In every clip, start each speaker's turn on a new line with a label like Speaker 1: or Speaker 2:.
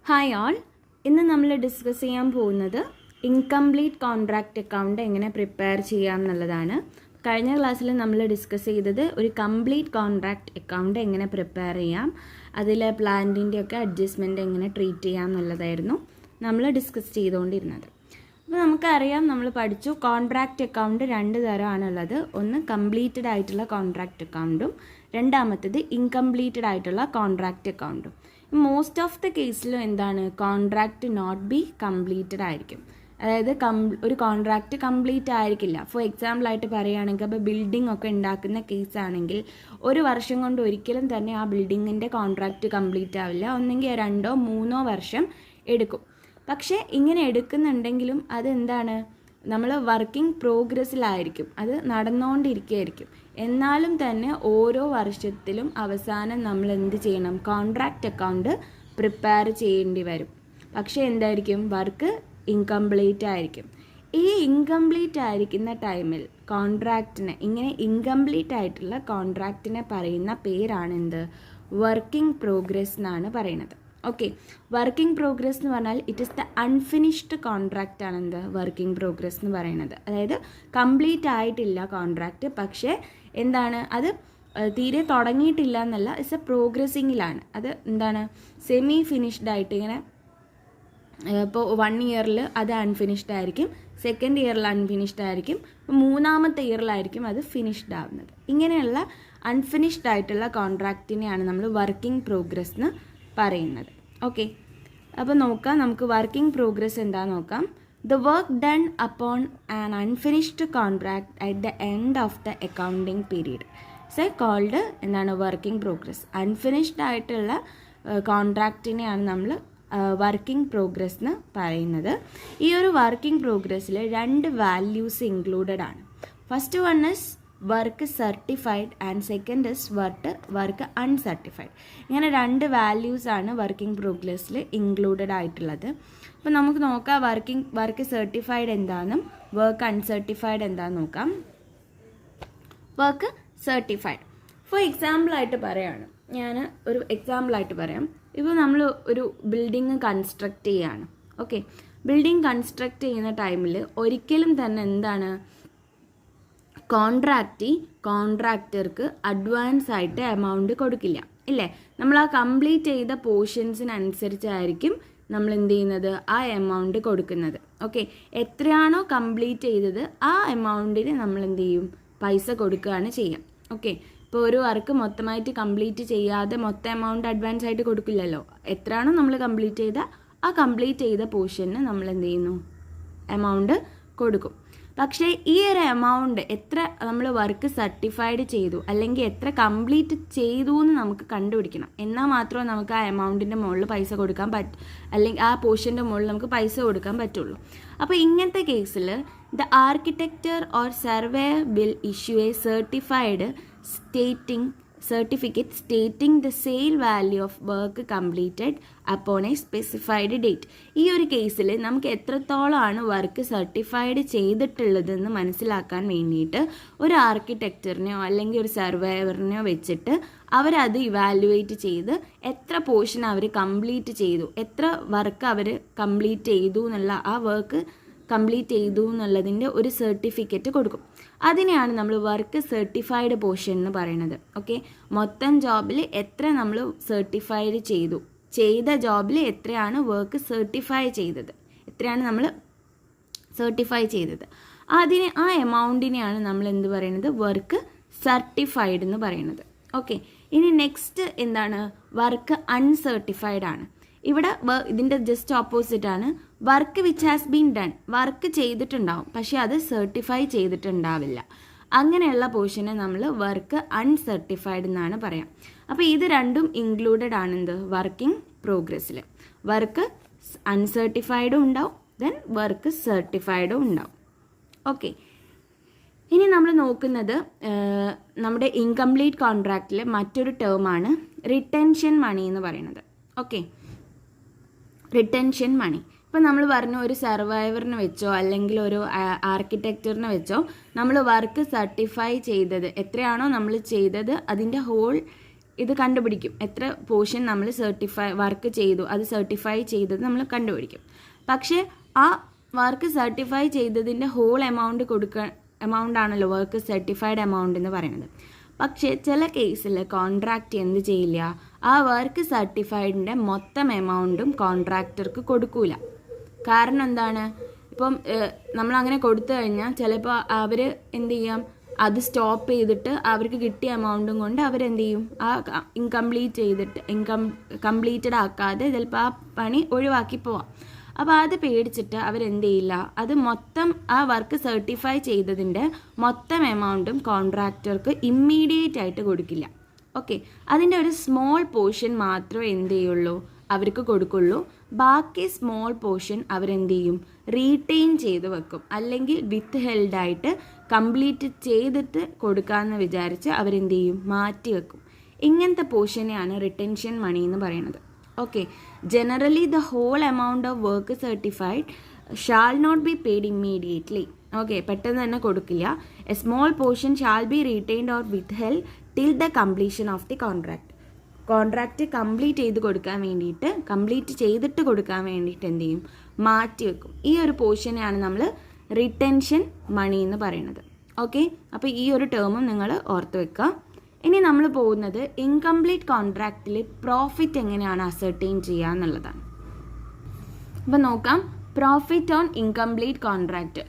Speaker 1: Hi all, ഇന്ന് നമ്മൾ discuss ചെയ്യാൻ പോകുന്നത് ഇൻകംപ്ലീറ്റ് കോൺട്രാക്റ്റ് അക്കൗണ്ട് എങ്ങനെ പ്രിപ്പയർ ചെയ്യാം എന്നുള്ളതാണ്. കഴിഞ്ഞ ക്ലാസ്സിൽ നമ്മൾ ഡിസ്കസ് ചെയ്തത് ഒരു കംപ്ലീറ്റ് കോൺട്രാക്റ്റ് അക്കൗണ്ട് എങ്ങനെ പ്രിപ്പയർ ചെയ്യാം, അതിൽ പ്ലാന്റിൻ്റെ ഒക്കെ അഡ്ജസ്റ്റ്മെൻറ്റ് എങ്ങനെ ട്രീറ്റ് ചെയ്യാം എന്നുള്ളതായിരുന്നു നമ്മൾ ഡിസ്കസ് ചെയ്തുകൊണ്ടിരുന്നത്. അപ്പോൾ നമുക്കറിയാം, നമ്മൾ പഠിച്ചു കോൺട്രാക്റ്റ് അക്കൗണ്ട് രണ്ട് തരമാണുള്ളത്. ഒന്ന് കംപ്ലീറ്റഡ് ആയിട്ടുള്ള കോൺട്രാക്റ്റ് അക്കൗണ്ടും രണ്ടാമത്തേത് ഇൻകംപ്ലീറ്റഡ് ആയിട്ടുള്ള കോൺട്രാക്റ്റ് അക്കൗണ്ടും. മോസ്റ്റ് ഓഫ് ദ കേസിലും എന്താണ്, കോൺട്രാക്റ്റ് നോട്ട് ബി കംപ്ലീറ്റഡ് ആയിരിക്കും. അതായത് ഒരു കോൺട്രാക്റ്റ് കംപ്ലീറ്റ് ആയിരിക്കില്ല. ഫോർ എക്സാമ്പിളായിട്ട് പറയുകയാണെങ്കിൽ, അപ്പോൾ ബിൽഡിംഗ് ഒക്കെ ഉണ്ടാക്കുന്ന കേസാണെങ്കിൽ ഒരു വർഷം കൊണ്ട് ഒരിക്കലും തന്നെ ആ ബിൽഡിങ്ങിൻ്റെ കോൺട്രാക്റ്റ് കംപ്ലീറ്റ് ആവില്ല. ഒന്നെങ്കിൽ 2-3 വർഷം എടുക്കും. പക്ഷേ ഇങ്ങനെ എടുക്കുന്നുണ്ടെങ്കിലും അതെന്താണ്, നമ്മൾ വർക്കിംഗ് പ്രോഗ്രസ്സിലായിരിക്കും, അത് നടന്നുകൊണ്ടിരിക്കുകയായിരിക്കും. എന്നാലും തന്നെ ഓരോ വർഷത്തിലും അവസാനം നമ്മൾ എന്ത് ചെയ്യണം, കോൺട്രാക്റ്റ് അക്കൗണ്ട് പ്രിപ്പയർ ചെയ്യേണ്ടി വരും. പക്ഷേ എന്തായിരിക്കും, വർക്ക് ഇൻകംപ്ലീറ്റ് ആയിരിക്കും. ഈ ഇൻകംപ്ലീറ്റ് ആയിരിക്കുന്ന ടൈമിൽ കോൺട്രാക്റ്റിനെ, ഇങ്ങനെ ഇൻകംപ്ലീറ്റ് ആയിട്ടുള്ള കോൺട്രാക്റ്റിനെ പറയുന്ന പേരാണ് എന്ത്, വർക്കിംഗ് പ്രോഗ്രസ് എന്നാണ് പറയുന്നത്. ഓക്കെ, വർക്കിംഗ് പ്രോഗ്രസ് എന്ന് പറഞ്ഞാൽ it is the unfinished contract ആണ് എന്ത്, വർക്കിംഗ് പ്രോഗ്രസ് എന്ന് പറയുന്നത്. അതായത് കംപ്ലീറ്റ് ആയിട്ടില്ല കോൺട്രാക്റ്റ്, പക്ഷേ എന്താണ്, അത് തീരെ തുടങ്ങിയിട്ടില്ല എന്നല്ല, ഇറ്റ്സ് എ പ്രോഗ്രസ്സിങ്ങിലാണ്. അത് എന്താണ്, സെമി ഫിനിഷ്ഡ് ആയിട്ട് ഇങ്ങനെ, ഇപ്പോൾ 1 ഇയറിൽ അത് അൺഫിനിഷ്ഡ് ആയിരിക്കും, സെക്കൻഡ് ഇയറിൽ അൺഫിനിഷ്ഡ് ആയിരിക്കും, മൂന്നാമത്തെ ഇയറിലായിരിക്കും അത് ഫിനിഷ്ഡ് ആവുന്നത്. ഇങ്ങനെയുള്ള അൺഫിനിഷ്ഡ് ആയിട്ടുള്ള കോൺട്രാക്റ്റിനെയാണ് നമ്മൾ വർക്കിംഗ് പ്രോഗ്രസ് എന്ന് പറയുന്നത്. ഓക്കെ, അപ്പോൾ നോക്കാം, നമുക്ക് വർക്കിംഗ് പ്രോഗ്രസ് എന്താ നോക്കാം. The work done upon an unfinished contract at the end of the accounting period it's a called എന്താണ്, വർക്കിംഗ് പ്രോഗ്രസ്. അൺഫിനിഷ്ഡ് ആയിട്ടുള്ള കോൺട്രാക്റ്റിനെയാണ് നമ്മൾ വർക്കിംഗ് പ്രോഗ്രസ് എന്ന് പറയുന്നത്. ഈ ഒരു വർക്കിംഗ് പ്രോഗ്രസ്സിൽ 2 വാല്യൂസ് ഇൻക്ലൂഡഡ് ആണ്. First one is work certified and second is work uncertified. ഇങ്ങനെ 2 വാല്യൂസാണ് വർക്കിംഗ് പ്രോഗ്രസ്സിൽ ഇൻക്ലൂഡഡ് ആയിട്ടുള്ളത്. അപ്പോൾ നമുക്ക് നോക്കാം വർക്ക് സർട്ടിഫൈഡ് എന്താണെന്നും വർക്ക് അൺസർട്ടിഫൈഡ് എന്താണെന്ന് നോക്കാം. വർക്ക് സർട്ടിഫൈഡ്, ഫോർ എക്സാമ്പിളായിട്ട് പറയുകയാണ്, ഞാൻ ഒരു എക്സാമ്പിളായിട്ട് പറയാം. ഇപ്പോൾ നമ്മൾ ഒരു ബിൽഡിങ് കൺസ്ട്രക്റ്റ് ചെയ്യുകയാണ്. ഓക്കെ, ബിൽഡിങ് കൺസ്ട്രക്റ്റ് ചെയ്യുന്ന ടൈമിൽ ഒരിക്കലും തന്നെ എന്താണ്, കോൺട്രാക്ടർക്ക് അഡ്വാൻസ് ആയിട്ട് എമൗണ്ട് കൊടുക്കില്ല, ഇല്ലേ? നമ്മൾ ആ കംപ്ലീറ്റ് ചെയ്ത പോർഷൻസിനനുസരിച്ചായിരിക്കും നമ്മൾ എന്ത് ചെയ്യുന്നത്, ആ എമൗണ്ട് കൊടുക്കുന്നത്. ഓക്കെ, എത്രയാണോ കംപ്ലീറ്റ് ചെയ്തത് ആ എമൗണ്ടിന് നമ്മൾ എന്ത് ചെയ്യും, പൈസ കൊടുക്കുകയാണ് ചെയ്യുക. ഓക്കെ, ഇപ്പോൾ ഒരു വർക്ക് മൊത്തമായിട്ട് കംപ്ലീറ്റ് ചെയ്യാതെ മൊത്തം എമൗണ്ട് അഡ്വാൻസ് ആയിട്ട് കൊടുക്കില്ലല്ലോ. എത്രയാണോ നമ്മൾ കംപ്ലീറ്റ് ചെയ്ത ആ കംപ്ലീറ്റ് ചെയ്ത പോർഷന് നമ്മൾ എന്ത് ചെയ്യുന്നു, എമൗണ്ട് കൊടുക്കും. പക്ഷേ ഈ ഒരു എമൗണ്ട് എത്ര നമ്മൾ വർക്ക് സർട്ടിഫൈഡ് ചെയ്തു അല്ലെങ്കിൽ എത്ര കംപ്ലീറ്റ് ചെയ്തു എന്ന് നമുക്ക് കണ്ടുപിടിക്കണം. എന്നാൽ മാത്രമേ നമുക്ക് ആ എമൗണ്ടിൻ്റെ മുകളിൽ പൈസ കൊടുക്കാൻ അല്ലെങ്കിൽ ആ പോർഷൻ്റെ മുകളിൽ നമുക്ക് പൈസ കൊടുക്കാൻ പറ്റുള്ളൂ. അപ്പോൾ ഇങ്ങനത്തെ കേസിൽ the architecture or surveyor will issue A certificate stating the sale value of work completed upon a specified date. ഈ ഒരു കേസിൽ നമുക്ക് എത്രത്തോളമാണ് വർക്ക് സർട്ടിഫൈഡ് ചെയ്തിട്ടുള്ളതെന്ന് മനസ്സിലാക്കാൻ വേണ്ടിയിട്ട് ഒരു ആർക്കിടെക്ചറിനെയോ അല്ലെങ്കിൽ ഒരു സർവേയറിനെയോ വെച്ചിട്ട് അവരത് ഇവാലുവേറ്റ് ചെയ്ത് എത്ര പോർഷൻ അവർ കംപ്ലീറ്റ് ചെയ്തു, എത്ര വർക്ക് അവർ കംപ്ലീറ്റ് ചെയ്തു എന്നുള്ള, ആ വർക്ക് കംപ്ലീറ്റ് ചെയ്തു എന്നുള്ളതിൻ്റെ ഒരു സർട്ടിഫിക്കറ്റ് കൊടുക്കും. അതിനെയാണ് നമ്മൾ വർക്ക് സർട്ടിഫൈഡ് പോർഷൻ എന്ന് പറയുന്നത്. ഓക്കെ, മൊത്തം ജോബിൽ എത്ര നമ്മൾ സർട്ടിഫൈഡ് ചെയ്ത ജോബിൽ എത്രയാണ് വർക്ക് സർട്ടിഫൈ ചെയ്തത്, എത്രയാണ് നമ്മൾ സർട്ടിഫൈ ചെയ്തത്, ആ എമൗണ്ടിനെയാണ് നമ്മൾ എന്ത് പറയുന്നത്, വർക്ക് സർട്ടിഫൈഡ് എന്ന് പറയുന്നത്. ഓക്കെ, ഇനി നെക്സ്റ്റ് എന്താണ്, വർക്ക് അൺസർട്ടിഫൈഡ് ആണ്. ഇവിടെ ഇതിൻ്റെ ജസ്റ്റ് ഓപ്പോസിറ്റ് ആണ്. Work which has been done, work ചെയ്തിട്ടുണ്ടാവും പക്ഷെ അത് സർട്ടിഫൈ ചെയ്തിട്ടുണ്ടാവില്ല. അങ്ങനെയുള്ള പോർഷനെ നമ്മൾ വർക്ക് അൺസർട്ടിഫൈഡ് എന്നാണ് പറയാം. അപ്പോൾ ഇത് രണ്ടും ഇൻക്ലൂഡഡ് ആണ് എന്ത്, വർക്കിംഗ് പ്രോഗ്രസ്സിൽ. വർക്ക് അൺസർട്ടിഫൈഡും ഉണ്ടാവും, ദെൻ വർക്ക് സർട്ടിഫൈഡും ഉണ്ടാവും. ഓക്കെ, ഇനി നമ്മൾ നോക്കുന്നത് നമ്മുടെ ഇൻകംപ്ലീറ്റ് കോൺട്രാക്റ്റിലെ മറ്റൊരു ടേമാണ് റിട്ടൻഷൻ മണി എന്ന് പറയുന്നത്. ഓക്കെ, റിട്ടൻഷൻ മണി. ഇപ്പോൾ നമ്മൾ പറഞ്ഞു, ഒരു സർവൈവറിനെ വെച്ചോ അല്ലെങ്കിൽ ഒരു ആർക്കിടെക്ചറിനെ വെച്ചോ നമ്മൾ വർക്ക് സർട്ടിഫൈ ചെയ്തത് എത്രയാണോ നമ്മൾ ചെയ്തത് അതിൻ്റെ ഹോൾ ഇത് കണ്ടുപിടിക്കും. എത്ര പോർഷൻ നമ്മൾ വർക്ക് ചെയ്തു, അത് സർട്ടിഫൈ ചെയ്തത് നമ്മൾ കണ്ടുപിടിക്കും. പക്ഷേ ആ വർക്ക് സർട്ടിഫൈ ചെയ്തതിൻ്റെ ഹോൾ എമൗണ്ട് ആണല്ലോ വർക്ക് സർട്ടിഫൈഡ് എമൗണ്ട് എന്ന് പറയുന്നത്. പക്ഷേ ചില കേസിൽ കോൺട്രാക്റ്റ് എന്ത് ചെയ്യില്ല, ആ വർക്ക് സർട്ടിഫൈഡിൻ്റെ മൊത്തം എമൗണ്ടും കോൺട്രാക്ടർക്ക് കൊടുക്കൂല. കാരണം എന്താണ്, ഇപ്പം നമ്മളങ്ങനെ കൊടുത്തു കഴിഞ്ഞാൽ ചിലപ്പോൾ അവർ എന്ത് ചെയ്യാം, അത് സ്റ്റോപ്പ് ചെയ്തിട്ട് അവർക്ക് കിട്ടിയ എമൗണ്ടും കൊണ്ട് അവരെന്ത് ചെയ്യും, ആ കംപ്ലീറ്റഡ് ആക്കാതെ ചിലപ്പോൾ ആ പണി ഒഴിവാക്കി പോവാം. അപ്പോൾ അത് പേടിച്ചിട്ട് അവരെന്ത് ചെയ്യില്ല, അത് മൊത്തം ആ വർക്ക് സർട്ടിഫൈ ചെയ്തതിൻ്റെ മൊത്തം എമൗണ്ടും കോൺട്രാക്ടർക്ക് ഇമ്മീഡിയറ്റ് ആയിട്ട് കൊടുക്കില്ല. ഓക്കെ, അതിൻ്റെ ഒരു സ്മോൾ പോർഷൻ മാത്രമേ എന്ത് ചെയ്യുള്ളൂ, അവർക്ക് കൊടുക്കുള്ളൂ. ബാക്കി സ്മോൾ പോർഷൻ അവരെന്ത് ചെയ്യും, റീറ്റെയിൻ ചെയ്ത് വെക്കും. അല്ലെങ്കിൽ വിത്ത് ഹെൽഡായിട്ട് കംപ്ലീറ്റ് ചെയ്തിട്ട് കൊടുക്കാമെന്ന് വിചാരിച്ച് അവരെന്ത് ചെയ്യും, മാറ്റി വെക്കും. ഇങ്ങനത്തെ പോർഷനെയാണ് റിട്ടൻഷൻ മണി എന്ന് പറയുന്നത്. Okay, generally the whole amount of work certified shall not be paid immediately. Okay, പെട്ടെന്ന് തന്നെ കൊടുക്കില്ല. A small portion shall be retained or withheld till the completion of the contract complete ചെയ്തിട്ട് കൊടുക്കാൻ വേണ്ടിയിട്ട് എന്ത് ചെയ്യും, മാറ്റി വെക്കും. ഈ ഒരു പോർഷനെയാണ് നമ്മൾ റിട്ടൻഷൻ മണി എന്ന് പറയുന്നത്. ഓക്കെ, അപ്പോൾ ഈ ഒരു ടേമും നിങ്ങൾ ഓർത്ത് വെക്കുക. ഇനി നമ്മൾ പോകുന്നത് ഇൻകംപ്ലീറ്റ് കോൺട്രാക്റ്റിൽ പ്രോഫിറ്റ് എങ്ങനെയാണ് അസർട്ടൈൻ ചെയ്യുക എന്നുള്ളതാണ്. അപ്പോൾ നോക്കാം, profit on incomplete contract.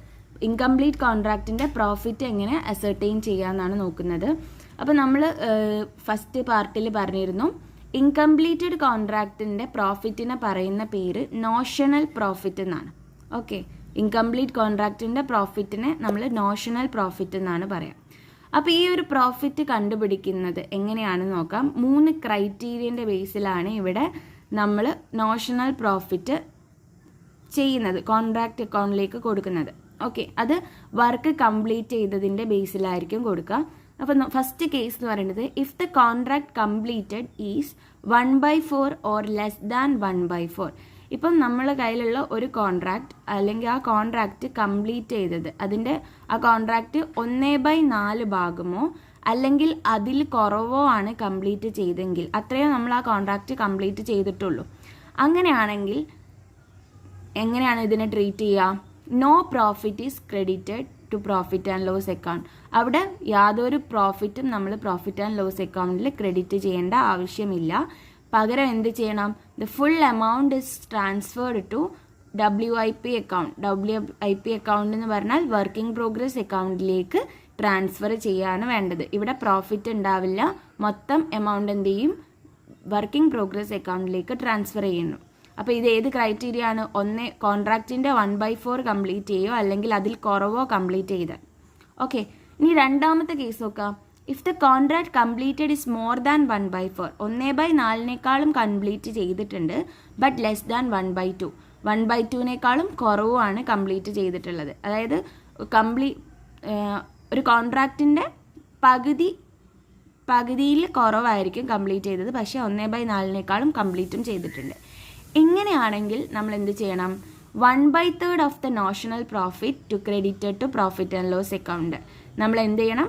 Speaker 1: Incomplete കോൺട്രാക്റ്റിൻ്റെ പ്രോഫിറ്റ് എങ്ങനെ അസർട്ടൈൻ ചെയ്യുക എന്നാണ് നോക്കുന്നത്. അപ്പോൾ നമ്മൾ ഫസ്റ്റ് പാർട്ടിൽ പറഞ്ഞിരുന്നു, ഇൻകംപ്ലീറ്റഡ് കോൺട്രാക്റ്റിൻ്റെ പ്രോഫിറ്റിനെ പറയുന്ന പേര് നോഷണൽ പ്രോഫിറ്റ് എന്നാണ്. ഓക്കെ, ഇൻകംപ്ലീറ്റ് കോൺട്രാക്റ്റിൻ്റെ പ്രോഫിറ്റിനെ നമ്മൾ നോഷണൽ പ്രോഫിറ്റ് എന്നാണ് പറയാം. അപ്പോൾ ഈ ഒരു പ്രോഫിറ്റ് കണ്ടുപിടിക്കുന്നത് എങ്ങനെയാണെന്ന് നോക്കാം. 3 ക്രൈറ്റീരിയൻ്റെ ബേസിലാണ് ഇവിടെ നമ്മൾ നോഷണൽ പ്രോഫിറ്റ് ചെയ്യുന്നത്, കോൺട്രാക്റ്റ് അക്കൗണ്ടിലേക്ക് കൊടുക്കുന്നത്. ഓക്കെ, അത് വർക്ക് കംപ്ലീറ്റ് ചെയ്തതിൻ്റെ ബേസിലായിരിക്കും കൊടുക്കുക. അപ്പോൾ ഫസ്റ്റ് കേസ് എന്ന് പറയുന്നത്, if the contract completed is 1/4 or less than 1/4. ഇപ്പം നമ്മളെ കയ്യിലുള്ള ഒരു കോൺട്രാക്റ്റ് അല്ലെങ്കിൽ ആ കോൺട്രാക്റ്റ് കംപ്ലീറ്റ് ചെയ്തത്, അതിൻ്റെ ആ കോൺട്രാക്റ്റ് 1/4 ഭാഗമോ അല്ലെങ്കിൽ അതിൽ കുറവോ ആണ് കംപ്ലീറ്റ് ചെയ്തെങ്കിൽ, അത്രയോ നമ്മൾ ആ കോൺട്രാക്റ്റ് കംപ്ലീറ്റ് ചെയ്തിട്ടുള്ളൂ. അങ്ങനെയാണെങ്കിൽ എങ്ങനെയാണ് ഇതിനെ ട്രീറ്റ് ചെയ്യുക? No profit is credited to profit and loss account. അവിടെ യാതൊരു പ്രോഫിറ്റും നമ്മൾ പ്രോഫിറ്റ് ആൻഡ് ലോസ് അക്കൗണ്ടിൽ ക്രെഡിറ്റ് ചെയ്യേണ്ട ആവശ്യമില്ല. പകരം എന്ത് ചെയ്യണം? The full amount is transferred to WIP account. WIP account എന്ന് പറഞ്ഞാൽ വർക്കിംഗ് പ്രോഗ്രസ് അക്കൗണ്ടിലേക്ക് ട്രാൻസ്ഫർ ചെയ്യാണ് വേണ്ടത്. ഇവിടെ പ്രോഫിറ്റ് ഉണ്ടാവില്ല, മൊത്തം എമൗണ്ട് എന്ത് ചെയ്യും, വർക്കിംഗ് പ്രോഗ്രസ് അക്കൗണ്ടിലേക്ക് ട്രാൻസ്ഫർ ചെയ്യുന്നു. അപ്പോൾ ഇത് ഏത് ക്രൈറ്റീരിയ ആണ്? കോൺട്രാക്റ്റിൻ്റെ 1/4 കംപ്ലീറ്റ് ചെയ്യുമോ അല്ലെങ്കിൽ അതിൽ കുറവോ കംപ്ലീറ്റ് ചെയ്താൽ. ഓക്കെ, ഇനി രണ്ടാമത്തെ കേസ് നോക്കാം. If the contract completed is more than 1/4, 1/4 complete ചെയ്തിട്ടുണ്ട്, ബട്ട് ലെസ് ദാൻ 1/2, 1/2 കുറവുമാണ് കംപ്ലീറ്റ് ചെയ്തിട്ടുള്ളത്. അതായത് ഒരു കോൺട്രാക്റ്റിൻ്റെ പകുതിയിൽ കുറവായിരിക്കും കംപ്ലീറ്റ് ചെയ്തത്, പക്ഷേ 1/4 കംപ്ലീറ്റും ചെയ്തിട്ടുണ്ട്. ഇങ്ങനെയാണെങ്കിൽ നമ്മൾ എന്ത് ചെയ്യണം? 1/3 of the notional profit to credited to profit and loss account. നമ്മൾ എന്ത് ചെയ്യണം?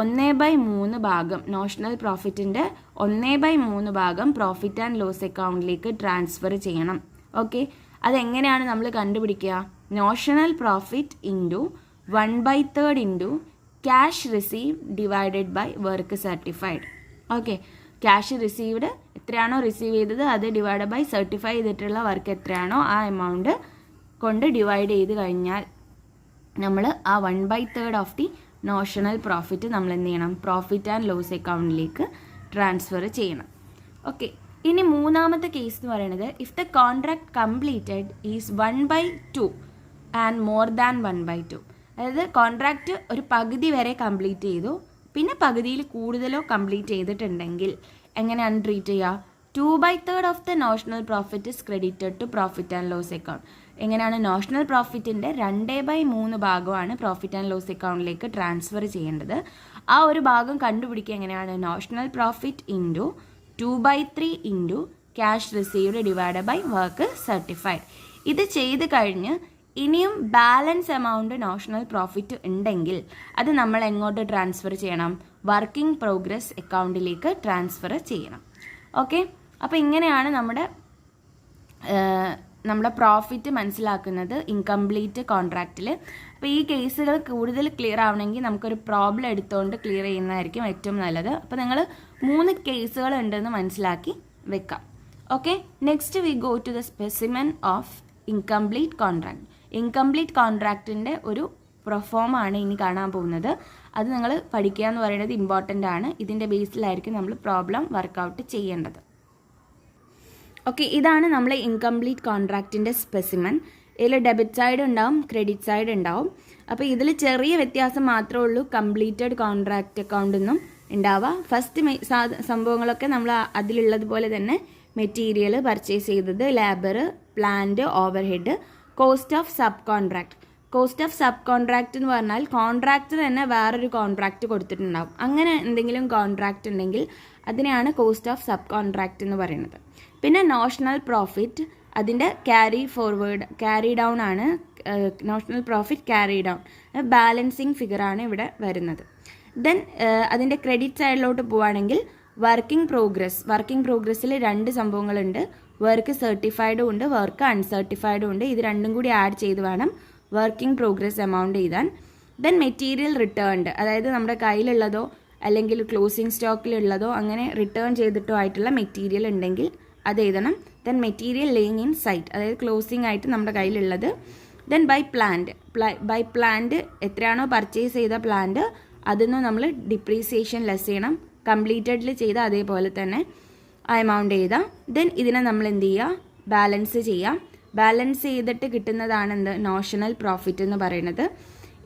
Speaker 1: 1/3 ഭാഗം, നോഷണൽ പ്രോഫിറ്റിൻ്റെ 1/3 ഭാഗം പ്രോഫിറ്റ് ആൻഡ് ലോസ് അക്കൗണ്ടിലേക്ക് ട്രാൻസ്ഫർ ചെയ്യണം. ഓക്കെ, അതെങ്ങനെയാണ് നമ്മൾ കണ്ടുപിടിക്കുക? Notional profit into 1/3 into cash receive divided by work certified. Okay, cash received എത്രയാണോ റിസീവ് ചെയ്തത് അത് ഡിവൈഡ് ബൈ സർട്ടിഫൈ ചെയ്തിട്ടുള്ള വർക്ക് എത്രയാണോ ആ എമൗണ്ട് കൊണ്ട് ഡിവൈഡ് ചെയ്ത് കഴിഞ്ഞാൽ നമ്മൾ ആ 1/3 ഓഫ് ദി നോഷണൽ പ്രോഫിറ്റ് നമ്മൾ എന്ത് ചെയ്യണം? പ്രോഫിറ്റ് ആൻഡ് ലോസ് അക്കൗണ്ടിലേക്ക് ട്രാൻസ്ഫർ ചെയ്യണം. ഓക്കെ, ഇനി മൂന്നാമത്തെ കേസ് എന്ന് പറയുന്നത്, if the contract completed is 1/2 and more than 1/2. അതായത് കോൺട്രാക്റ്റ് ഒരു പകുതി വരെ കംപ്ലീറ്റ് ചെയ്തു, പിന്നെ പകുതിയിൽ കൂടുതലോ കംപ്ലീറ്റ് ചെയ്തിട്ടുണ്ടെങ്കിൽ എങ്ങനെയാണ് ട്രീറ്റ് ചെയ്യുക? 2/3 of the notional profit is credited to profit and loss account. എങ്ങനെയാണ്? നോഷണൽ പ്രോഫിറ്റിൻ്റെ 2/3 ഭാഗമാണ് പ്രോഫിറ്റ് ആൻഡ് ലോസ് അക്കൗണ്ടിലേക്ക് ട്രാൻസ്ഫർ ചെയ്യേണ്ടത്. ആ ഒരു ഭാഗം കണ്ടുപിടിക്കുക എങ്ങനെയാണ്? Notional profit into 2/3 into cash received divide by work certified. ഇത് ചെയ്ത് കഴിഞ്ഞ് ഇനിയും ബാലൻസ് എമൗണ്ട് നോഷണൽ പ്രോഫിറ്റ് ഉണ്ടെങ്കിൽ അത് നമ്മൾ എങ്ങോട്ട് ട്രാൻസ്ഫർ ചെയ്യണം? വർക്കിംഗ് പ്രോഗ്രസ് അക്കൗണ്ടിലേക്ക് ട്രാൻസ്ഫർ ചെയ്യണം. ഓക്കെ, അപ്പോൾ ഇങ്ങനെയാണ് നമ്മുടെ പ്രോഫിറ്റ് മനസ്സിലാക്കുന്നത് ഇൻകംപ്ലീറ്റ് കോൺട്രാക്റ്റിൽ. അപ്പോൾ ഈ കേസുകൾ കൂടുതൽ ക്ലിയർ ആവണമെങ്കിൽ നമുക്കൊരു പ്രോബ്ലം എടുത്തുകൊണ്ട് ക്ലിയർ ചെയ്യുന്നതായിരിക്കും ഏറ്റവും നല്ലത്. അപ്പോൾ നിങ്ങൾ 3 കേസുകൾ ഉണ്ടെന്ന് മനസ്സിലാക്കി വെക്കാം. Okay, next we go to the specimen of incomplete contract. Incomplete കോൺട്രാക്റ്റിൻ്റെ ഒരു പ്രൊഫോമാണ് ഇനി കാണാൻ പോകുന്നത്. അത് നിങ്ങൾ പഠിക്കുക എന്ന് പറയുന്നത് ഇമ്പോർട്ടൻ്റ് ആണ്. ഇതിൻ്റെ ബേസിലായിരിക്കും നമ്മൾ പ്രോബ്ലം വർക്കൗട്ട് ചെയ്യേണ്ടത്. ഓക്കെ, ഇതാണ് നമ്മൾ ഇൻകംപ്ലീറ്റ് കോൺട്രാക്റ്റിൻ്റെ സ്പെസിമൻ. ഇതിൽ ഡെബിറ്റ് സൈഡ് ഉണ്ടാവും, ക്രെഡിറ്റ് സൈഡ് ഉണ്ടാവും. അപ്പോൾ ഇതിൽ ചെറിയ വ്യത്യാസം മാത്രമേ ഉള്ളൂ കംപ്ലീറ്റഡ് കോൺട്രാക്റ്റ് അക്കൗണ്ടൊന്നും ഉണ്ടാവുക. ഫസ്റ്റ് സംഭവങ്ങളൊക്കെ നമ്മൾ അതിലുള്ളതുപോലെ തന്നെ മെറ്റീരിയൽ പർച്ചേസ് ചെയ്തത്, labour, plant, overhead, cost of sub contract. Cost of sub contract എന്ന് പറഞ്ഞാൽ കോൺട്രാക്റ്റ് തന്നെ വേറൊരു കോൺട്രാക്റ്റ് കൊടുത്തിട്ടുണ്ടാവും. അങ്ങനെ എന്തെങ്കിലും കോൺട്രാക്റ്റ് ഉണ്ടെങ്കിൽ അതിനെയാണ് കോസ്റ്റ് ഓഫ് സബ് കോൺട്രാക്റ്റ് എന്ന് പറയുന്നത്. പിന്നെ നോഷണൽ പ്രോഫിറ്റ്, അതിൻ്റെ ക്യാരി ഡൗൺ ആണ്. Notional profit carry down balancing ഫിഗറാണ് ഇവിടെ വരുന്നത്. ദെൻ അതിൻ്റെ ക്രെഡിറ്റ് സൈഡിലോട്ട് പോവുകയാണെങ്കിൽ വർക്കിംഗ് പ്രോഗ്രസ്സിൽ 2 സംഭവങ്ങളുണ്ട്. വർക്ക് സർട്ടിഫൈഡും ഉണ്ട്, വർക്ക് അൺസർട്ടിഫൈഡും ഉണ്ട്. ഇത് രണ്ടും കൂടി ആഡ് ചെയ്ത് വേണം വർക്കിംഗ് പ്രോഗ്രസ് എമൗണ്ട് എഴുതാൻ. ദെൻ മെറ്റീരിയൽ റിട്ടേൺഡ്, അതായത് നമ്മുടെ കയ്യിലുള്ളതോ അല്ലെങ്കിൽ ക്ലോസിംഗ് സ്റ്റോക്കിലുള്ളതോ അങ്ങനെ റിട്ടേൺ ചെയ്തിട്ടോ ആയിട്ടുള്ള മെറ്റീരിയൽ ഉണ്ടെങ്കിൽ അത് എഴുതണം. Then material laying in site, അതായത് ക്ലോസിംഗ് ആയിട്ട് നമ്മുടെ കയ്യിലുള്ളത്. ദെൻ ബൈ പ്ലാന്റ് എത്രയാണോ പർച്ചേസ് ചെയ്ത പ്ലാന്റ് അതിന്ന് നമ്മൾ ഡിപ്രീസിയേഷൻ ലെസ് ചെയ്യണം. കംപ്ലീറ്റഡിൽ ചെയ്ത അതേപോലെ തന്നെ ആ എമൗണ്ട് എഴുതാം. ദെൻ ഇതിനെ നമ്മൾ എന്ത് ചെയ്യുക, ബാലൻസ് ചെയ്യാം. ബാലൻസ് ചെയ്തിട്ട് കിട്ടുന്നതാണ് നോഷണൽ പ്രോഫിറ്റ് എന്ന് പറയുന്നത്.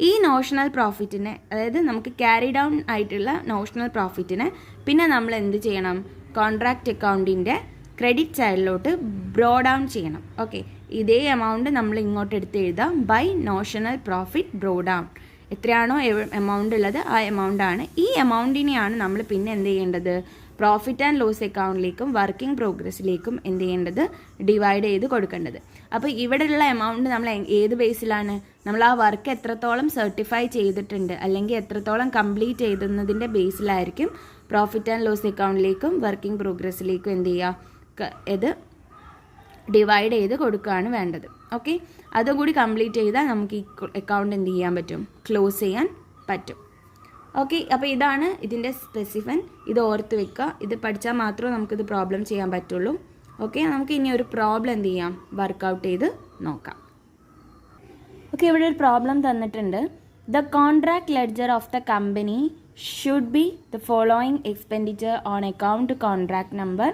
Speaker 1: ഈ നോഷണൽ പ്രോഫിറ്റിനെ, അതായത് നമുക്ക് ക്യാരി ഡൗൺ ആയിട്ടുള്ള നോഷണൽ പ്രോഫിറ്റിനെ പിന്നെ നമ്മൾ എന്ത് ചെയ്യണം, കോൺട്രാക്റ്റ് അക്കൗണ്ടിൻ്റെ ക്രെഡിറ്റ് സൈഡിലോട്ട് ബ്രോ ഡൗൺ ചെയ്യണം. ഓക്കെ, ഇതേ എമൗണ്ട് നമ്മൾ ഇങ്ങോട്ട് എടുത്ത് എഴുതാം. By notional profit brought down, എത്രയാണോ എമൗണ്ട് ഉള്ളത് ആ എമൗണ്ടാണ്. ഈ എമൗണ്ടിനെയാണ് നമ്മൾ പിന്നെ എന്ത് ചെയ്യേണ്ടത്, പ്രോഫിറ്റ് ആൻഡ് ലോസ് അക്കൗണ്ടിലേക്കും വർക്കിംഗ് പ്രോഗ്രസ്സിലേക്കും എന്ത് ചെയ്യേണ്ടത്, ഡിവൈഡ് ചെയ്ത് കൊടുക്കേണ്ടത്. അപ്പോൾ ഇവിടെയുള്ള എമൗണ്ട് നമ്മൾ ഏത് ബേസിലാണ്, നമ്മൾ ആ വർക്ക് എത്രത്തോളം സർട്ടിഫൈ ചെയ്തിട്ടുണ്ട് അല്ലെങ്കിൽ എത്രത്തോളം കംപ്ലീറ്റ് ചെയ്തതിൻ്റെ ബേസിലായിരിക്കും പ്രോഫിറ്റ് ആൻഡ് ലോസ് അക്കൗണ്ടിലേക്കും വർക്കിംഗ് പ്രോഗ്രസ്സിലേക്കും എന്ത് ചെയ്യുക, ഇത് ഡിവൈഡ് ചെയ്ത് കൊടുക്കുകയാണ് വേണ്ടത്. ഓക്കെ, അതുകൂടി കംപ്ലീറ്റ് ചെയ്താൽ നമുക്ക് ഈ അക്കൗണ്ട് എന്ത് ചെയ്യാൻ പറ്റും, ക്ലോസ് ചെയ്യാൻ പറ്റും. ഓക്കെ, അപ്പോൾ ഇതാണ് ഇതിൻ്റെ സ്പെസിഫൻ. ഇത് ഓർത്ത് വെക്കുക. ഇത് പഠിച്ചാൽ മാത്രമേ നമുക്കിത് പ്രോബ്ലം ചെയ്യാൻ പറ്റുള്ളൂ. ഓക്കെ, നമുക്ക് ഇനി ഒരു പ്രോബ്ലം എന്ത് ചെയ്യാം, വർക്കൗട്ട് ചെയ്ത് നോക്കാം. ഓക്കെ, ഇവിടെ ഒരു പ്രോബ്ലം തന്നിട്ടുണ്ട്. The contract ledger of the company should be the following expenditure on account contract number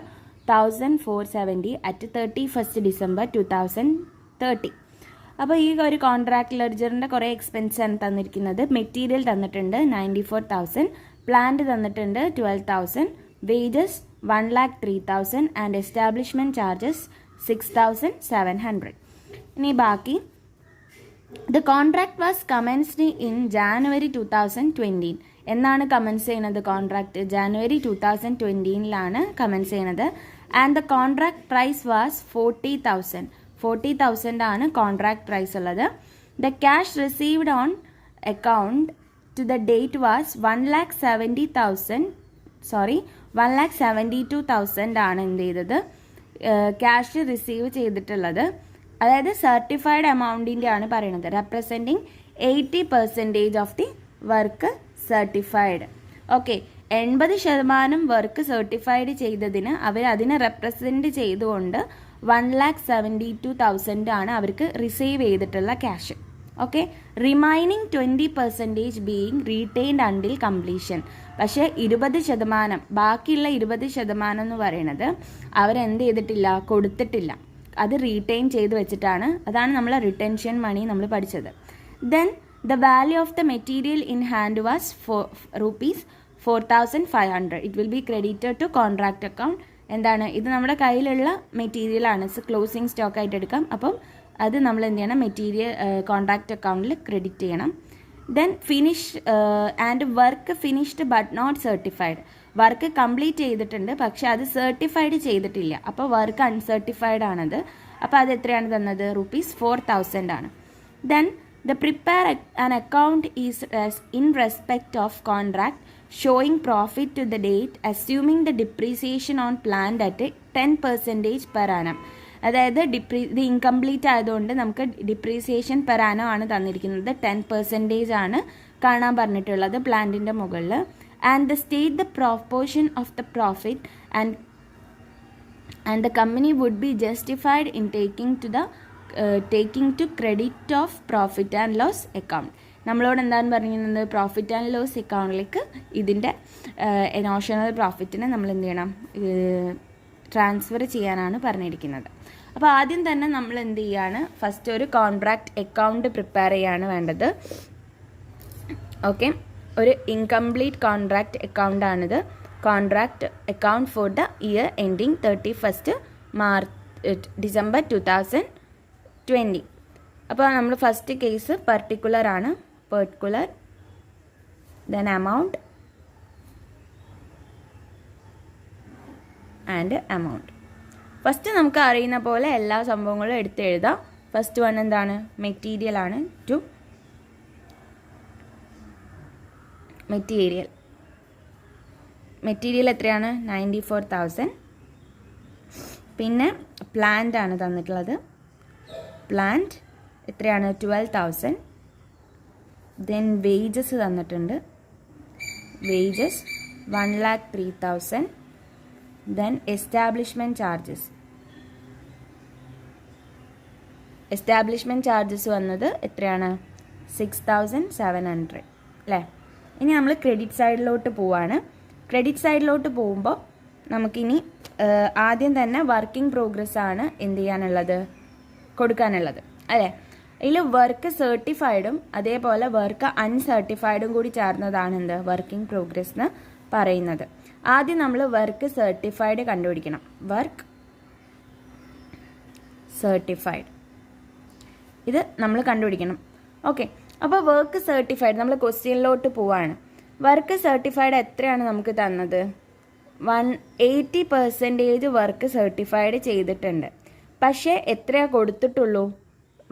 Speaker 1: 1470 at 31st December 2030. അപ്പോൾ ഈ ഒരു കോൺട്രാക്ട് ലെഡ്ജറിൻ്റെ കുറേ എക്സ്പെൻസ് ആണ് തന്നിരിക്കുന്നത്. മെറ്റീരിയൽ തന്നിട്ടുണ്ട് 94,000, പ്ലാന്റ് തന്നിട്ടുണ്ട് 12,000, വേജസ് 1,03,000 ആൻഡ് എസ്റ്റാബ്ലിഷ്മെൻറ്റ് ചാർജസ് 6,700. ഇനി ബാക്കി, the contract was commenced in January 2020. എന്നാണ് കമൻസ് ചെയ്യുന്നത് കോൺട്രാക്ട്, January 2020 കമൻസ് ചെയ്യുന്നത്. And the contract price was 40,000 ആണ് കോൺട്രാക്ട് പ്രൈസ് ഉള്ളത്. The cash received on account to the date was 1,72,000 ആണ് എന്ത് ചെയ്തത്, ക്യാഷ് റിസീവ് ചെയ്തിട്ടുള്ളത്. അതായത് സർട്ടിഫൈഡ് എമൗണ്ടിൻ്റെ ആണ് പറയുന്നത്. Representing 80% of the work certified. Okay, 80% work certified ചെയ്തതിന് അവർ അതിനെ റെപ്രസെൻറ്റ് ചെയ്തുകൊണ്ട് 1,72,000 ആണ് അവർക്ക് റിസീവ് ചെയ്തിട്ടുള്ള cash. Okay, remaining 20% being retained until completion. പക്ഷേ 20%, ബാക്കിയുള്ള 20% എന്ന് പറയുന്നത് അവരെന്ത് ചെയ്തിട്ടില്ല, കൊടുത്തിട്ടില്ല. അത് റീറ്റെയിൻ ചെയ്ത് വെച്ചിട്ടാണ്. അതാണ് നമ്മൾ റിട്ടൻഷൻ മണി നമ്മൾ പഠിച്ചത്. Then the value of the material in hand was ₹4,500. It will be credited to contract account. എന്താണ് ഇത്, നമ്മുടെ കയ്യിലുള്ള മെറ്റീരിയലാണ്, ക്ലോസിംഗ് സ്റ്റോക്ക് ആയിട്ട് എടുക്കാം. അപ്പം അത് നമ്മൾ എന്ത് ചെയ്യണം, മെറ്റീരിയൽ കോൺട്രാക്ട് അക്കൗണ്ടിൽ ക്രെഡിറ്റ് ചെയ്യണം. Then finish and work finished but not certified. Work complete ചെയ്തിട്ടുണ്ട് പക്ഷെ അത് സർട്ടിഫൈഡ് ചെയ്തിട്ടില്ല. അപ്പോൾ വർക്ക് അൺസർട്ടിഫൈഡ് ആണത്. അപ്പോൾ അത് എത്രയാണ് തന്നത്, ₹4,000 ആണ്. Then the prepare an account is in respect of contract showing profit to the date assuming the depreciation on plant at 10% per annum. അതായത് ഇത് ഇൻകംപ്ലീറ്റ് ആയതുകൊണ്ട് നമുക്ക് ഡിപ്രീസിയേഷൻ പെർ ആനം ആണ് തന്നിരിക്കുന്നത്. 10% ആണ് കാണാൻ പറഞ്ഞിട്ടുള്ളത് പ്ലാന്റിൻ്റെ മുകളിൽ. And the state the proportion of the profit and the company would be justified in taking to credit of profit and loss account. നമ്മളോട് എന്താണ് പറഞ്ഞിരുന്നത്? പ്രോഫിറ്റ് ആൻഡ് ലോസ് അക്കൗണ്ടിലേക്ക് ഇതിൻ്റെ നോഷണൽ പ്രോഫിറ്റിനെ നമ്മൾ എന്ത് ചെയ്യണം? ട്രാൻസ്ഫർ ചെയ്യാനാണ് പറഞ്ഞിരിക്കുന്നത്. അപ്പോൾ ആദ്യം തന്നെ നമ്മൾ എന്ത് ചെയ്യാണ്? ഫസ്റ്റ് ഒരു കോൺട്രാക്റ്റ് അക്കൗണ്ട് പ്രിപ്പയർ ചെയ്യാണ് വേണ്ടത്. ഓക്കെ, ഒരു ഇൻകംപ്ലീറ്റ് കോൺട്രാക്റ്റ് അക്കൗണ്ട് ആണിത്. Contract account for the year ending 31st December 2020. അപ്പോൾ നമ്മൾ ഫസ്റ്റ് കേസ് പർട്ടിക്കുലർ ആണ്. Particular, then amount and amount. First നമുക്ക് അറിയുന്ന പോലെ എല്ലാ സംഭവങ്ങളും എടുത്തെഴുതാം. ഫസ്റ്റ് വൺ എന്താണ്? മെറ്റീരിയൽ ആണ്. മെറ്റീരിയൽ എത്രയാണ്? 94,000. പിന്നെ പ്ലാന്റ് ആണ് തന്നിട്ടുള്ളത്. പ്ലാന്റ് എത്രയാണ്? 12,000. ദെൻ വേജസ് തന്നിട്ടുണ്ട്. വേജസ് 1,03,000. ദെൻ എസ്റ്റാബ്ലിഷ്മെൻറ്റ് ചാർജസ് വന്നത് എത്രയാണ്? 6,700 അല്ലേ? ഇനി നമ്മൾ ക്രെഡിറ്റ് സൈഡിലോട്ട് പോവാണ്. ക്രെഡിറ്റ് സൈഡിലോട്ട് പോകുമ്പോൾ നമുക്കിനി ആദ്യം തന്നെ വർക്കിംഗ് പ്രോഗ്രസ് ആണ് എന്ത് ചെയ്യാനുള്ളത്? കൊടുക്കാനുള്ളത് അല്ലേ? ഇതിൽ വർക്ക് സർട്ടിഫൈഡും അതേപോലെ വർക്ക് അൺസർട്ടിഫൈഡും കൂടി ചേർന്നതാണ് എന്ത്? വർക്കിംഗ് പ്രോഗ്രസ് എന്ന് പറയുന്നത്. ആദ്യം നമ്മൾ വർക്ക് സർട്ടിഫൈഡ് കണ്ടുപിടിക്കണം. വർക്ക് സർട്ടിഫൈഡ് ഇത് നമ്മൾ കണ്ടുപിടിക്കണം. ഓക്കെ, അപ്പോൾ വർക്ക് സർട്ടിഫൈഡ് നമ്മൾ ക്വസ്റ്റ്യനിലോട്ട് പോവാണ്. വർക്ക് സർട്ടിഫൈഡ് എത്രയാണ് നമുക്ക് തന്നത്? 80% വർക്ക് സർട്ടിഫൈഡ് ചെയ്തിട്ടുണ്ട്. പക്ഷേ എത്രയാണ് കൊടുത്തിട്ടുള്ളൂ?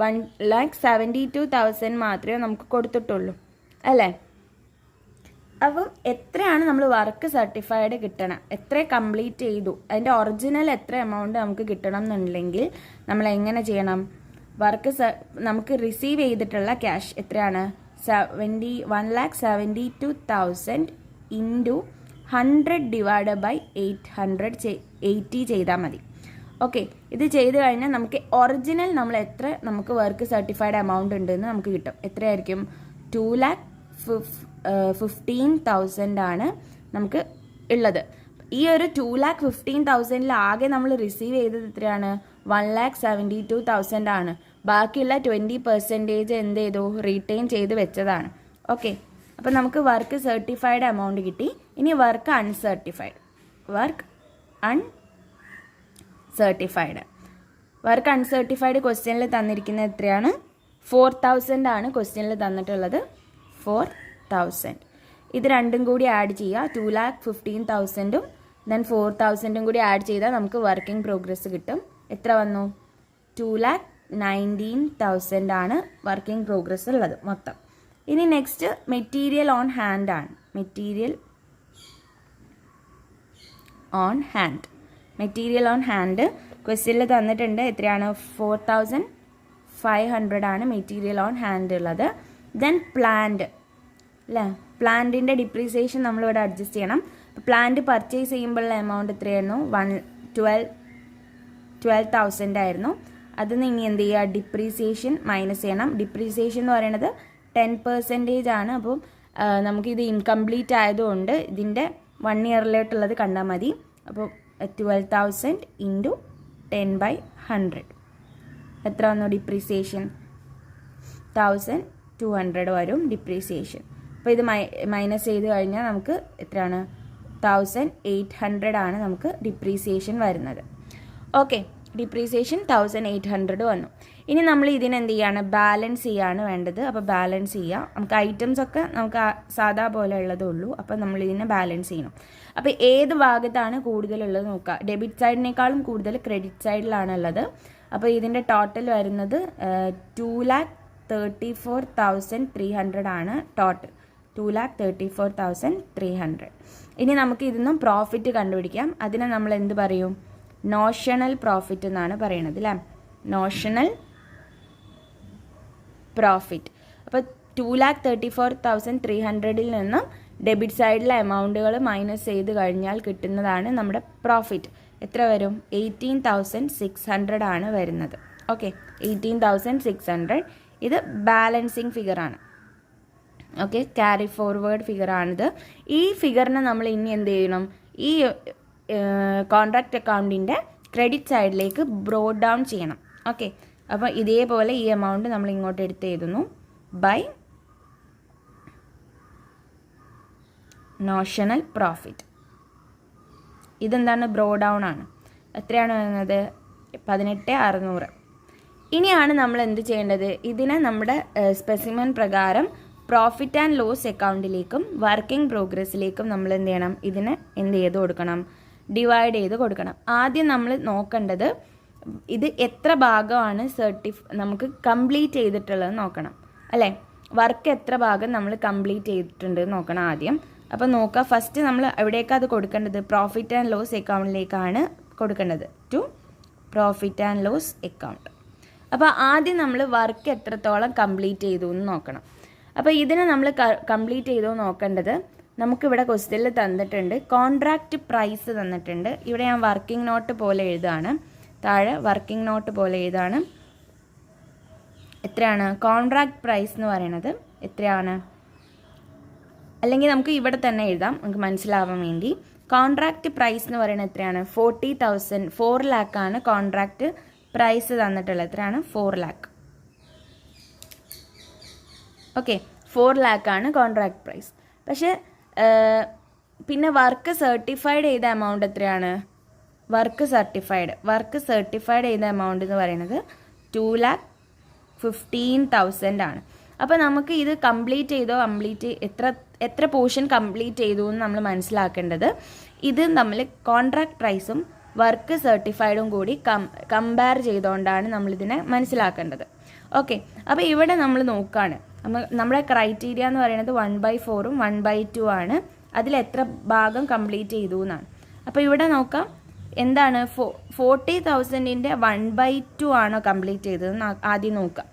Speaker 1: 1,72,000 മാത്രമേ നമുക്ക് കൊടുത്തിട്ടുള്ളൂ അല്ലേ? അപ്പം എത്രയാണ് നമ്മൾ വർക്ക് സർട്ടിഫൈഡ് കിട്ടണം? എത്ര കംപ്ലീറ്റ് ചെയ്തു? അതിൻ്റെ ഒറിജിനൽ എത്ര എമൗണ്ട് നമുക്ക് കിട്ടണം എന്നുണ്ടെങ്കിൽ നമ്മൾ എങ്ങനെ ചെയ്യണം? നമുക്ക് റിസീവ് ചെയ്തിട്ടുള്ള ക്യാഷ് എത്രയാണ്? 1,72,000 ഇൻറ്റു 100 ഡിവൈഡ് ബൈ 880 ചെയ്താൽ മതി. ഓക്കെ, ഇത് ചെയ്ത് കഴിഞ്ഞാൽ നമുക്ക് ഒറിജിനൽ നമ്മൾ എത്ര നമുക്ക് വർക്ക് സർട്ടിഫൈഡ് എമൗണ്ട് ഉണ്ടെന്ന് നമുക്ക് കിട്ടും. എത്രയായിരിക്കും? 2,15,000 ആണ് നമുക്ക് ഉള്ളത്. ഈ ഒരു 2,15,000 ആകെ നമ്മൾ റിസീവ് ചെയ്തത് എത്രയാണ്? 1,72,000 ആണ്. ബാക്കിയുള്ള 20% എന്ത് ചെയ്തു? റീറ്റെയിൻ ചെയ്ത് വെച്ചതാണ്. ഓക്കെ, അപ്പോൾ നമുക്ക് വർക്ക് സർട്ടിഫൈഡ് എമൗണ്ട് കിട്ടി. ഇനി വർക്ക് അൺസർട്ടിഫൈഡ്. വർക്ക് അൺസർട്ടിഫൈഡ് ക്വസ്റ്റ്യനിൽ തന്നിരിക്കുന്നത് എത്രയാണ്? 4,000 ആണ് ക്വസ്റ്റ്യനിൽ തന്നിട്ടുള്ളത്. 4,000. ഇത് രണ്ടും കൂടി ആഡ് ചെയ്യുക. 2,15,000 ദെൻ 4,000 കൂടി ആഡ് ചെയ്താൽ നമുക്ക് വർക്കിംഗ് പ്രോഗ്രസ് കിട്ടും. എത്ര വന്നു? 2,19,000 ആണ് വർക്കിംഗ് പ്രോഗ്രസ് ഉള്ളത് മൊത്തം. ഇനി നെക്സ്റ്റ് മെറ്റീരിയൽ ഓൺ ഹാൻഡ് ആണ്. മെറ്റീരിയൽ ഓൺ ഹാൻഡ് ക്വസ്റ്റ്യനിൽ തന്നിട്ടുണ്ട്. എത്രയാണ്? 4,500 ആണ് മെറ്റീരിയൽ ഓൺ ഹാൻഡ് ഉള്ളത്. ദെൻ പ്ലാന്റ് അല്ലേ? പ്ലാന്റിൻ്റെ ഡിപ്രീസിയേഷൻ നമ്മളിവിടെ അഡ്ജസ്റ്റ് ചെയ്യണം. പ്ലാന്റ് പർച്ചേസ് ചെയ്യുമ്പോഴുള്ള എമൗണ്ട് എത്രയായിരുന്നു? 12,000 ആയിരുന്നു. അതിൽ നിന്ന് ഇനി എന്ത് ചെയ്യുക? ഡിപ്രീസിയേഷൻ മൈനസ് ചെയ്യണം. ഡിപ്രീസിയേഷൻ എന്ന് പറയുന്നത് 10% ആണ്. അപ്പം നമുക്കിത് ഇൻകംപ്ലീറ്റ് ആയതുകൊണ്ട് ഇതിൻ്റെ 1 ഇയറിലോട്ടുള്ളത് കണ്ടാൽ മതി. അപ്പോൾ 12,000 ഇൻറ്റു 10/100 എത്ര വന്നു? ഡിപ്രീസിയേഷൻ 1,200 വരും ഡിപ്രീസിയേഷൻ. അപ്പോൾ ഇത് മൈനസ് ചെയ്ത് കഴിഞ്ഞാൽ നമുക്ക് എത്രയാണ്? 1,800 ആണ് നമുക്ക് ഡിപ്രീസിയേഷൻ വരുന്നത്. ഓക്കെ, ഡിപ്രീസിയേഷൻ 1,800 വന്നു. ഇനി നമ്മൾ ഇതിനെന്ത് ചെയ്യാണ്? ബാലൻസ് ചെയ്യാണ് വേണ്ടത്. അപ്പോൾ ബാലൻസ് ചെയ്യുക. നമുക്ക് ഐറ്റംസ് ഒക്കെ നമുക്ക് സാധാ പോലെ ഉള്ളതേ ഉള്ളൂ. അപ്പോൾ നമ്മൾ ഇതിനെ ബാലൻസ് ചെയ്യണം. അപ്പോൾ ഏത് ഭാഗത്താണ് കൂടുതലുള്ളത് നോക്കുക. ഡെബിറ്റ് സൈഡിനേക്കാളും കൂടുതൽ ക്രെഡിറ്റ് സൈഡിലാണ് ഉള്ളത്. അപ്പോൾ ഇതിൻ്റെ ടോട്ടൽ വരുന്നത് 2,34,300 ആണ് ടോട്ടൽ. 2,34,300. ഇനി നമുക്ക് ഇതിന്നും പ്രോഫിറ്റ് കണ്ടുപിടിക്കാം. അതിനെ നമ്മൾ എന്ത് പറയും? നോഷണൽ പ്രോഫിറ്റ് എന്നാണ് പറയുന്നത് അല്ലേ? Notional profit. അപ്പോൾ 2,34,300 നിന്നും ഡെബിറ്റ് സൈഡിലെ എമൗണ്ടുകൾ മൈനസ് ചെയ്ത് കഴിഞ്ഞാൽ കിട്ടുന്നതാണ് നമ്മുടെ പ്രോഫിറ്റ്. എത്ര വരും? 18,600 ആണ് വരുന്നത്. ഓക്കെ, 18,600. ഇത് ബാലൻസിങ് ഫിഗറാണ്. ഓക്കെ, ക്യാരി ഫോർവേഡ് ഫിഗറാണിത്. ഈ ഫിഗറിനെ നമ്മൾ ഇനി എന്ത് ചെയ്യണം? ഈ കോൺട്രാക്റ്റ് അക്കൗണ്ടിൻ്റെ ക്രെഡിറ്റ് സൈഡിലേക്ക് ബ്രോഡ് ഡൗൺ ചെയ്യണം. ഓക്കെ, അപ്പോൾ ഇതേപോലെ ഈ എമൗണ്ട് നമ്മൾ ഇങ്ങോട്ട് എടുത്ത് എഴുതുന്നു ബൈ നോഷണൽ പ്രോഫിറ്റ്. ഇതെന്താണ്? ബ്രോഡ് ഡൗൺ ആണ്. എത്രയാണ് വരുന്നത്? 18,600. ഇനിയാണ് നമ്മൾ എന്ത് ചെയ്യേണ്ടത്? ഇതിനെ നമ്മുടെ സ്പെസിമെൻ പ്രകാരം പ്രോഫിറ്റ് ആൻഡ് ലോസ് അക്കൗണ്ടിലേക്കും വർക്കിംഗ് പ്രോഗ്രസ്സിലേക്കും നമ്മൾ എന്ത് ചെയ്യണം? ഇതിനെ എന്ത് ചെയ്ത് കൊടുക്കണം? ഡിവൈഡ് ചെയ്ത് കൊടുക്കണം. ആദ്യം നമ്മൾ നോക്കേണ്ടത് ഇത് എത്ര ഭാഗമാണ് നമുക്ക് കംപ്ലീറ്റ് ചെയ്തിട്ടുള്ളത് നോക്കണം അല്ലേ? വർക്ക് എത്ര ഭാഗം നമ്മൾ കംപ്ലീറ്റ് ചെയ്തിട്ടുണ്ട് നോക്കണം ആദ്യം. അപ്പോൾ നോക്കുക, ഫസ്റ്റ് നമ്മൾ എവിടേക്കാണ് അത് കൊടുക്കേണ്ടത്? പ്രോഫിറ്റ് ആൻഡ് ലോസ് അക്കൗണ്ടിലേക്കാണ് കൊടുക്കേണ്ടത്, to profit and loss account. അപ്പോൾ ആദ്യം നമ്മൾ വർക്ക് എത്രത്തോളം കംപ്ലീറ്റ് ചെയ്തു എന്ന് നോക്കണം. അപ്പോൾ ഇതിനെ നമ്മൾ കംപ്ലീറ്റ് ചെയ്തോ നോക്കേണ്ടത് നമുക്കിവിടെ ക്വസ്റ്റ്യനിൽ തന്നിട്ടുണ്ട്. കോൺട്രാക്റ്റ് പ്രൈസ് തന്നിട്ടുണ്ട്. ഇവിടെ ഞാൻ വർക്കിംഗ് നോട്ട് പോലെ എഴുതാണ്, താഴെ വർക്കിംഗ് നോട്ട് പോലെ എഴുതാണ്. എത്രയാണ് കോൺട്രാക്റ്റ് പ്രൈസ് എന്ന് പറയുന്നത്? എത്രയാണ്? അല്ലെങ്കിൽ നമുക്ക് ഇവിടെ തന്നെ എഴുതാം, നമുക്ക് മനസ്സിലാവാൻ വേണ്ടി. കോൺട്രാക്റ്റ് പ്രൈസ് എന്ന് പറയുന്നത് എത്രയാണ്? 40,000, 4 lakh ആണ് കോൺട്രാക്റ്റ് പ്രൈസ് തന്നിട്ടുള്ളത്. എത്രയാണ്? 4 lakh. ഓക്കെ, 4 lakh ആണ് കോൺട്രാക്റ്റ് പ്രൈസ്. പക്ഷേ പിന്നെ വർക്ക് സർട്ടിഫൈഡ് ചെയ്ത എമൗണ്ട് എത്രയാണ്? വർക്ക് സർട്ടിഫൈഡ് ചെയ്ത എമൗണ്ട് എന്ന് പറയുന്നത് 2,15,000 ആണ്. അപ്പോൾ നമുക്ക് ഇത് എത്ര പോർഷൻ കംപ്ലീറ്റ് ചെയ്തു എന്ന് നമ്മൾ മനസ്സിലാക്കേണ്ടത് ഇത് നമ്മൾ കോൺട്രാക്ട് പ്രൈസും വർക്ക് സർട്ടിഫൈഡും കൂടി കമ്പയർ ചെയ്തുകൊണ്ടാണ് നമ്മളിതിനെ മനസ്സിലാക്കേണ്ടത്. ഓക്കെ, അപ്പോൾ ഇവിടെ നമ്മൾ നോക്കുകയാണ്, നമ്മുടെ ക്രൈറ്റീരിയ എന്ന് പറയുന്നത് 1/4ഉം 1/2 ആണ്. അതിൽ എത്ര ഭാഗം കംപ്ലീറ്റ് ചെയ്തു എന്നാണ്. അപ്പോൾ ഇവിടെ നോക്കാം, എന്താണ് 40,000ൻ്റെ 1/2 ആണോ കംപ്ലീറ്റ് ചെയ്തതെന്ന് ആദ്യം നോക്കാം.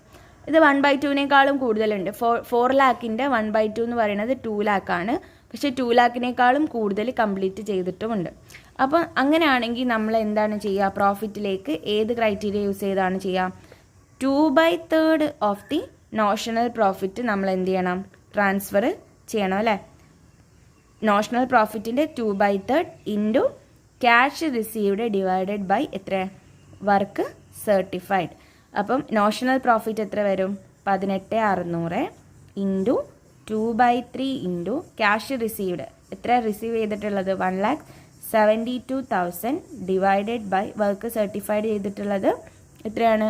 Speaker 1: ഇത് 1/2നേക്കാളും കൂടുതലുണ്ട്. 4 lakhൻ്റെ 1/2 എന്ന് പറയുന്നത് 2 lakh ആണ്. പക്ഷേ 2 lakhനേക്കാളും കൂടുതൽ കംപ്ലീറ്റ് ചെയ്തിട്ടുമുണ്ട്. അപ്പം അങ്ങനെയാണെങ്കിൽ നമ്മൾ എന്താണ് ചെയ്യുക? പ്രോഫിറ്റിലേക്ക് ഏത് ക്രൈറ്റീരിയ യൂസ് ചെയ്താണ് ചെയ്യുക? 2/3 ഓഫ് ദി നോഷണൽ പ്രോഫിറ്റ് നമ്മൾ എന്ത് ചെയ്യണം? ട്രാൻസ്ഫർ ചെയ്യണം അല്ലേ? നോഷണൽ പ്രോഫിറ്റിൻ്റെ 2/3 into cash received divided by എത്ര? Work certified. അപ്പം നോഷണൽ പ്രോഫിറ്റ് എത്ര വരും? 18,600 ഇൻറ്റു 2/3 ഇൻറ്റു ക്യാഷ് റിസീവ്ഡ്. എത്ര റിസീവ് ചെയ്തിട്ടുള്ളത്? 1,72,000 ഡിവൈഡഡ് ബൈ വർക്ക് സർട്ടിഫൈഡ് ചെയ്തിട്ടുള്ളത് എത്രയാണ്?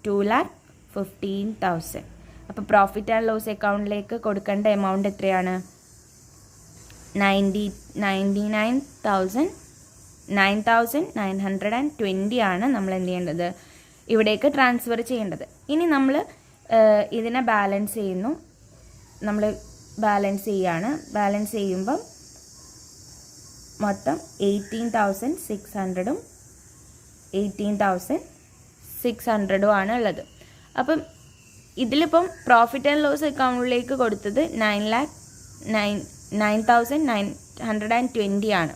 Speaker 1: 2,15,000. അപ്പോൾ പ്രോഫിറ്റ് ആൻഡ് ലോസ് അക്കൗണ്ടിലേക്ക് കൊടുക്കേണ്ട എമൗണ്ട് എത്രയാണ്? 9,920 ആണ് നമ്മൾ എന്ത് ചെയ്യേണ്ടത്? ഇവിടേക്ക് ട്രാൻസ്ഫർ ചെയ്യേണ്ടത്. ഇനി നമ്മൾ ഇതിനെ ബാലൻസ് ചെയ്യുന്നു. നമ്മൾ ബാലൻസ് ചെയ്യുമ്പം മൊത്തം 18,600ഉം 18,600ഉം ആണ് ഉള്ളത്. അപ്പം ഇതിലിപ്പം പ്രോഫിറ്റ് ആൻഡ് ലോസ് അക്കൗണ്ടിലേക്ക് കൊടുത്തത് 9,920 ആണ്,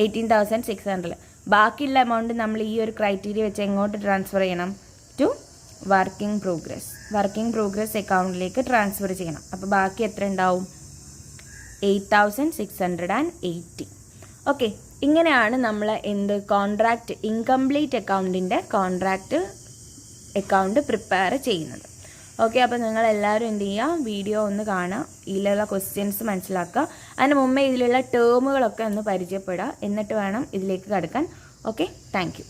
Speaker 1: 18,600. ബാക്കിയുള്ള എമൗണ്ട് നമ്മൾ ഈ ഒരു ക്രൈറ്റീരിയ വെച്ച് എങ്ങോട്ട് ട്രാൻസ്ഫർ ചെയ്യണം? ടു വർക്കിംഗ് പ്രോഗ്രസ് അക്കൗണ്ടിലേക്ക് ട്രാൻസ്ഫർ ചെയ്യണം. അപ്പോൾ ബാക്കി എത്ര ഉണ്ടാവും? 8,680. ഓക്കെ, ഇങ്ങനെയാണ് നമ്മൾ കോൺട്രാക്റ്റ് ഇൻകംപ്ലീറ്റ് അക്കൗണ്ടിൻ്റെ കോൺട്രാക്റ്റ് അക്കൗണ്ട് പ്രിപ്പയർ ചെയ്യുന്നത്. ഓക്കെ, അപ്പോൾ നിങ്ങൾ എല്ലാവരും എന്ത് ചെയ്യുക? വീഡിയോ ഒന്ന് കാണുക, ഇതിലുള്ള ക്വസ്റ്റ്യൻസ് മനസ്സിലാക്കുക. അതിന് മുമ്പേ ഇതിലുള്ള ടേമുകളൊക്കെ ഒന്ന് പരിചയപ്പെടുക, എന്നിട്ട് വേണം ഇതിലേക്ക് കടക്കാൻ. Okay, thank you.